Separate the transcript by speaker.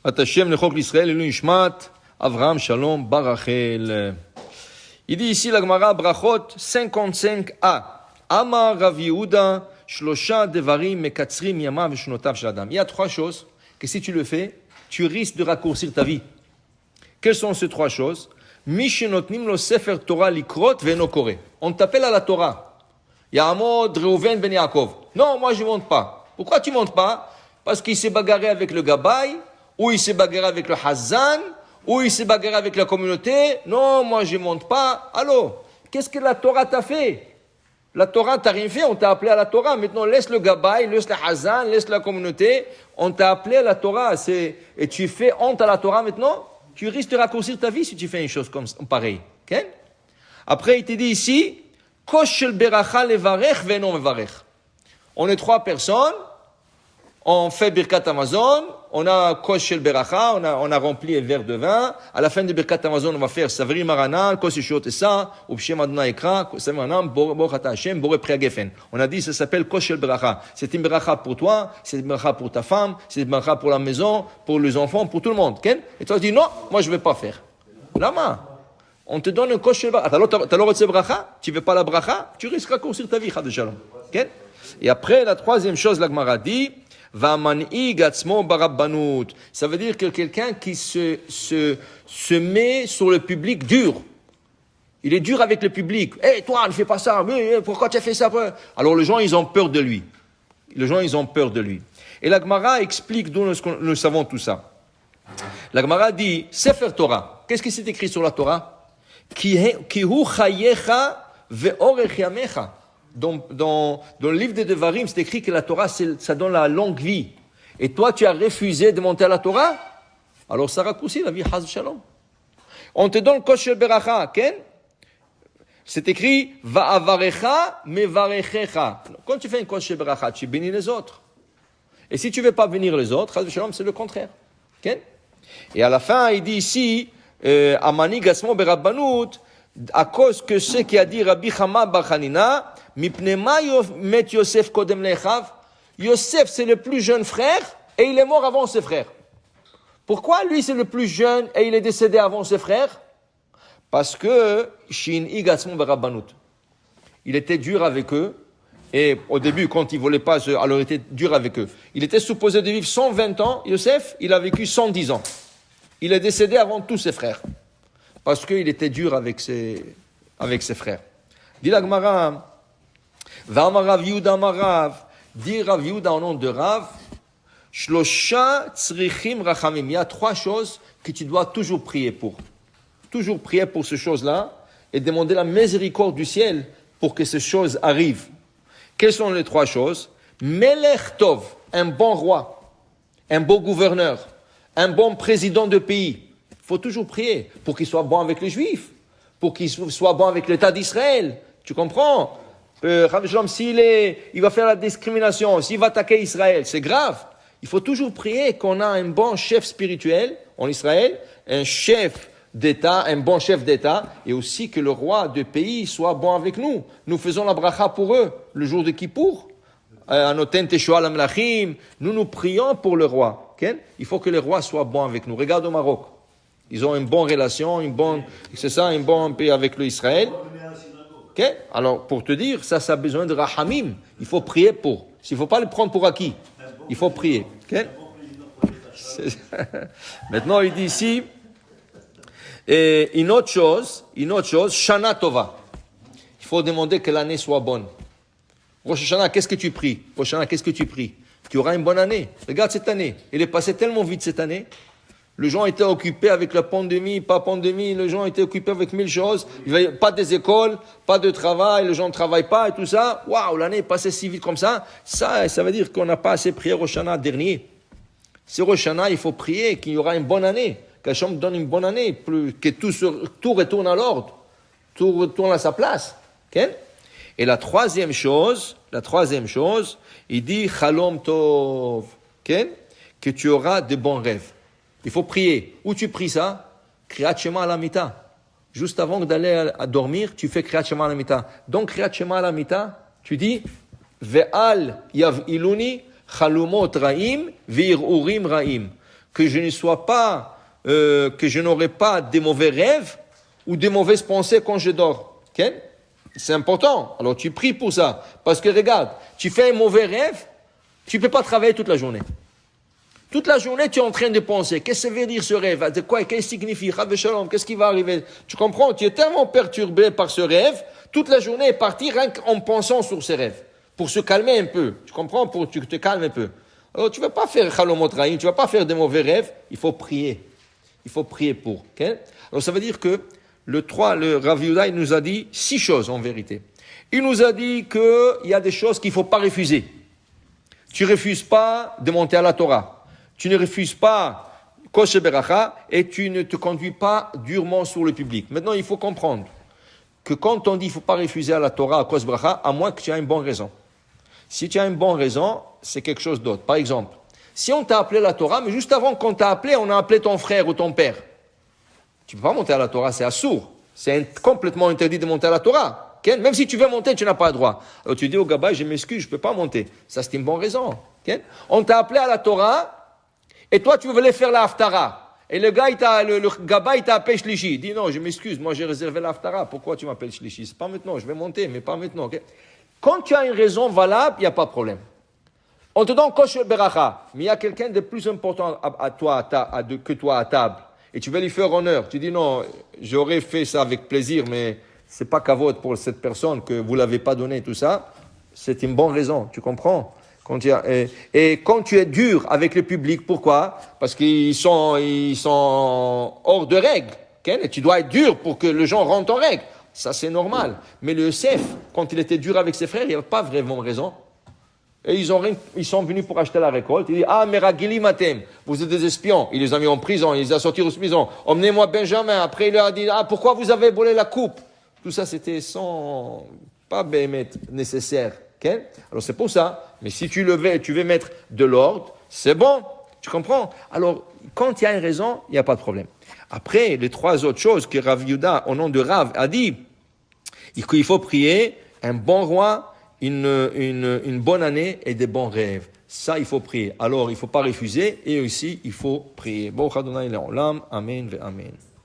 Speaker 1: Atachem lechok l'Israël elu ishmat Avraham Shalom Barachel. Il dit ici la Gemara Brachot 55a. Amar Rav Yehuda Shlosha Devarim Mekatzrim Yamav Shnotav Shel Adam. Il y a trois choses que si tu le fais, tu risques de raccourcir ta vie. Quelles sont ces trois choses? Mishenotnim lo Sefer Torah likrot ve'eno kore. On t'appelle à la Torah. Ya'amod Reuven ben Yaakov. Non, moi je ne monte pas. Pourquoi tu ne montes pas? Parce qu'il s'est bagarré avec le Gabay, ou il s'est bagarré avec le Hazan, ou il s'est bagarré avec la communauté. Non, moi je ne monte pas. Alors, qu'est-ce que la Torah t'a fait? La Torah t'a rien fait, on t'a appelé à la Torah. Maintenant, laisse le Gabay, laisse le Hazan, laisse la communauté. On t'a appelé à la Torah. Et tu fais honte à la Torah maintenant? Tu risques de raccourcir ta vie si tu fais une chose comme pareille. Okay? Après, il te dit ici, Kosh shel beracha levarech ve'eno mevarech. On est trois personnes, on fait Birkat Amazon, on a Kosh shel beracha, on a rempli un verre de vin. À la fin de Birkat Amazon, on va faire Savri Marana, Kosh Yeshua Tessa, Ubshem Adonai Ekra, Savri Marana, Baruch Ata Hashem, Boré Priya Gefen. On a dit, ça s'appelle Kosh shel beracha. C'est une beracha pour toi, c'est une beracha pour ta femme, c'est une beracha pour la maison, pour les enfants, pour tout le monde. Okay? Et toi, tu dis, non, moi je ne vais pas faire. Lama. On te donne un Kosh shel beracha. T'as l'ordre de bracha, tu ne veux pas la bracha, tu risques de raccourcir ta vie, Chad Shalom. Okay? Et après, la troisième chose, la Gemara dit, ça veut dire que quelqu'un qui se met sur le public dur. Il est dur avec le public. Hey, toi, ne fais pas ça. Mais pourquoi tu as fait ça? Alors les gens, ils ont peur de lui. Les gens, ils ont peur de lui. Et la Gemara explique d'où nous savons tout ça. La Gemara dit, Sefer Torah. Qu'est-ce qui s'est écrit sur la Torah? Ki hu chayecha ve'orech yamecha. Dans le livre des Devarim, c'est écrit que la Torah, ça donne la longue vie. Et toi, tu as refusé de monter à la Torah? Alors ça raccourcit la vie, Chaz Shalom. On te donne Kosh shel beracha, Ken? C'est écrit, Va'avarecha mevarechecha. Quand tu fais une Kosh shel beracha, tu bénis les autres. Et si tu ne veux pas bénir les autres, Chaz Shalom, c'est le contraire. Ken? Et à la fin, il dit ici, Amani gasmo berabbanut, à cause que ce qui a dit Rabbi Chama bar Hanina, Mipnema met Yosef kodem lechav. Yosef, c'est le plus jeune frère, et il est mort avant ses frères. Pourquoi lui, c'est le plus jeune, et il est décédé avant ses frères? Parce que, Shin Igatsmon Barabbanut. Il était dur avec eux, et au début, quand il ne voulait pas, alors il était dur avec eux. Il était supposé de vivre 120 ans, Yosef, il a vécu 110 ans. Il est décédé avant tous ses frères. Parce qu'il était dur avec ses frères. Dit la Gemara, V'amar Rav Yehuda amar Rav, dit Rav Yehuda au nom de Rav, Shlosha tzrichim rachamim. Il y a trois choses que tu dois toujours prier pour. Toujours prier pour ces choses-là et demander la miséricorde du ciel pour que ces choses arrivent. Quelles sont les trois choses? Melech Tov, un bon roi, un bon gouverneur, un bon président de pays. Il faut toujours prier pour qu'il soit bon avec les Juifs, pour qu'il soit bon avec l'État d'Israël. Tu comprends? Rav Shalom, il va faire la discrimination, s'il va attaquer Israël, c'est grave. Il faut toujours prier qu'on a un bon chef spirituel en Israël, un chef d'État, un bon chef d'État, et aussi que le roi du pays soit bon avec nous. Nous faisons la bracha pour eux, le jour de Kippour. Anoten Teshuah Lamlachim, nous prions pour le roi. Okay? Il faut que le roi soit bon avec nous. Regarde au Maroc. Ils ont une bonne relation, un bon pays avec l'Israël. Okay? Alors, pour te dire, ça a besoin de rahamim. Il faut prier pour. Il ne faut pas le prendre pour acquis. Il faut prier. Okay? Maintenant, il dit ici, une autre chose, Shana Tova. Il faut demander que l'année soit bonne. Rosh Hashanah, qu'est-ce que tu pries? Rosh Hashanah, qu'est-ce que tu pries? Tu auras une bonne année. Regarde cette année. Elle est passée tellement vite cette année. Les gens étaient occupés avec la pandémie, pas pandémie, les gens étaient occupés avec 1000 choses. Il n'y avait pas des écoles, pas de travail, les gens ne travaillent pas et tout ça. Waouh, l'année est passée si vite comme ça. Ça veut dire qu'on n'a pas assez prié Rosh Hashanah dernier. C'est Rosh Hashanah, il faut prier qu'il y aura une bonne année. Qu'Hachem donne une bonne année, que tout retourne à l'ordre, tout retourne à sa place. Okay? Et la troisième chose, il dit Chalom Tov, okay? Que tu auras de bons rêves. Il faut prier. Où tu pries ça? Kriyat Shema Alamita. Juste avant d'aller à dormir, tu fais Kriyat Shema Alamita. Donc Kriyat Shema Alamita, tu dis Ve'al yav iluni chalumot ra'im ve'irurim ra'im. que je ne sois pas, que je n'aurai pas des mauvais rêves ou des mauvaises pensées quand je dors. Okay? C'est important. Alors tu pries pour ça. Parce que regarde, tu fais un mauvais rêve, tu ne peux pas travailler toute la journée. Toute la journée, tu es en train de penser. Qu'est-ce que ça veut dire ce rêve? De quoi? Qu'est-ce que signifie? Qu'est-ce qui va arriver? Tu comprends? Tu es tellement perturbé par ce rêve, toute la journée est partie rien qu'en pensant sur ce rêve. Pour se calmer un peu. Tu comprends? Pour que tu te calmes un peu. Alors, tu ne vas pas faire Chalomot Raïm, tu ne vas pas faire des mauvais rêves. Il faut prier. Il faut prier pour. Okay? Alors, ça veut dire que le Rav Yehuda, il nous a dit 6 choses en vérité. Il nous a dit qu'il y a des choses qu'il ne faut pas refuser. Tu ne refuses pas de monter à la Torah. Tu ne refuses pas Koshe Beracha et tu ne te conduis pas durement sur le public. Maintenant, il faut comprendre que quand on dit qu'il ne faut pas refuser à la Torah, à Koshe Beracha, à moins que tu aies une bonne raison. Si tu as une bonne raison, c'est quelque chose d'autre. Par exemple, si on t'a appelé à la Torah, mais juste avant qu'on t'a appelé, on a appelé ton frère ou ton père. Tu ne peux pas monter à la Torah, c'est assourd. C'est complètement interdit de monter à la Torah. Okay? Même si tu veux monter, tu n'as pas le droit. Alors tu dis au Gabbai, je m'excuse, je ne peux pas monter. Ça, c'est une bonne raison. Okay? On t'a appelé à la Torah, et toi, tu voulais faire la Haftara. Et le gars, le Gabbai, il t'a appelé Shlishi. Il dit non, je m'excuse, moi j'ai réservé la Haftara. Pourquoi tu m'appelles Shlishi? C'est pas maintenant, je vais monter, mais pas maintenant. Okay? Quand tu as une raison valable, il n'y a pas de problème. On te donne Kosher Beracha, mais il y a quelqu'un de plus important que toi à table. Et tu veux lui faire honneur. Tu dis non, j'aurais fait ça avec plaisir, mais c'est pas kavod pour cette personne que vous l'avez pas donné, tout ça. C'est une bonne raison, tu comprends? Et quand tu es dur avec le public, pourquoi? Parce qu'ils sont hors de règle. Okay? Et tu dois être dur pour que les gens rentrent en règle. Ça, c'est normal. Mais le Yosef, quand il était dur avec ses frères, il n'y avait pas vraiment raison. Et ils sont venus pour acheter la récolte. Il dit, ah, Meragili Matem, vous êtes des espions. Il les a mis en prison, il les a sortis de prison. Emmenez-moi Benjamin. Après, il leur a dit, ah, pourquoi vous avez volé la coupe? Tout ça, c'était pas nécessaire. Okay? Alors, c'est pour ça. Mais si tu veux mettre de l'ordre, c'est bon. Tu comprends? Alors, quand il y a une raison, il n'y a pas de problème. Après, les 3 autres choses que Rav Yehuda, au nom de Rav, a dit, qu'il faut prier un bon roi, une bonne année et des bons rêves. Ça, il faut prier. Alors, il ne faut pas refuser et aussi, il faut prier. Bon, Adonai Le'olam, Amen ve Amen.